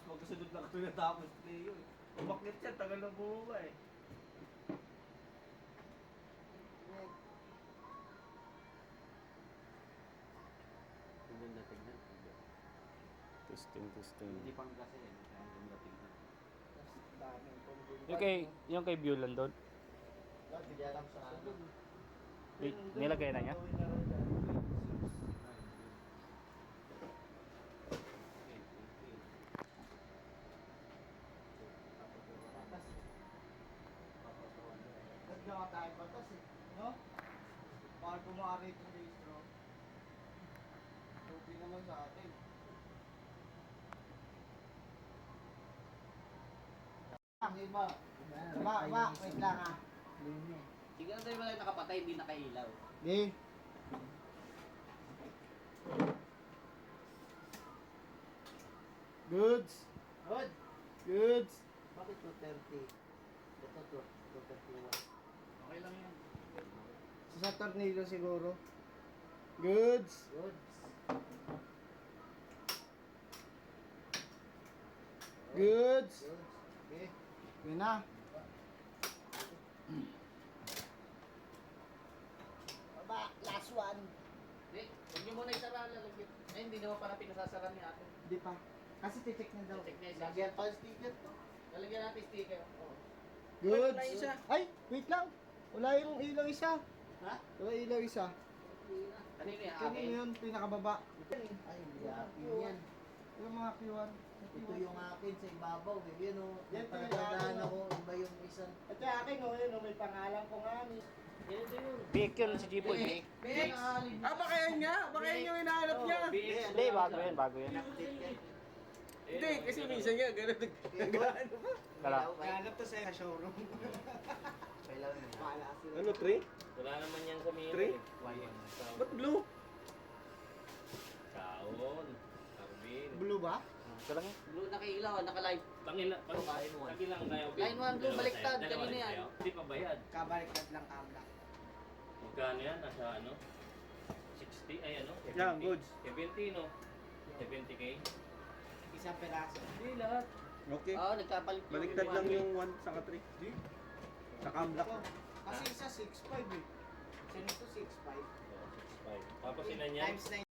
Tapos magkasunod lang kami natapos Leo eh. Umakit siya, tagal na bumaba eh. Ganda tignan. Testing. Hindi pang kasi eh. Kaya ganda tignan. Yung kay Bulan doon. Bigyan sa ano. Nilagay na niya? Ba't gawa tayo batas eh? No? Bawal kumari itong registro. Tupi naman sa atin. Ang iba. Wait lang ah. Siguro tayo wala nakapatay, hindi nakailaw. Di. Goods. Goods. Bakit 230? Ito 231. Okay lang yan. Sa tornilyo siguro. Goods. Goods. Okay. Yun na. Baba, last one. Hindi, huwag niyo muna isara, lalagyan. Eh, hindi naman pala pinasasara ni ate. Hindi pa. Kasi titik na daw. Titik na isa. Lagyan pa yung sticker to. Lalagyan natin sticker. Oo. Goods. Wala isa. Ay, wait lang. Wala yung ilaw isa. Ha? Wala ilaw isa. Kanino yung Kanino akin? yun? Pinakababa. Ay, yapin yan. Yung mga Q1. Ito yung akin sa ibabaw. Eh. Yan o. Yan, Pagkandaan ito ako. Iba yung isa. Ito yung akin, oh, yun, oh, may pangalan ko nga ni. Ito yun. Big yun si Jipoy. Big. Bix! Baka yan nga? Baka yan yung hinahanap niya? Hindi, bago yan. Hindi, kasi minsan nga, gano'n nag-ano pa. Kala. Hanap to sa showroom. Kailangan na. Paala sila. Ano, 3? Wala naman yan sa mirror. Three? eh. Ba't blue? Kaon. Carbin. Blue ba? Ito lang yan. Blue nakailaw, naka-live. Tangina, pag Line one. lang tayo. Line one, blue, baliktad, kanina yan. Hindi pa bayad. Kabaliktad lang kabla. Magkano yan? Nasa ano? 60? Ay ano? Yeah, goods. 70 no? 70k? Isang peraso. Hindi lahat. Okay. Oo, nagkapalit. Baliktad lang yung 1 sa 3. Sa camlock. Kasi isa 6.5 eh. Sino to 6.5? Oo, 65. Tapos ilan yan? Times 9.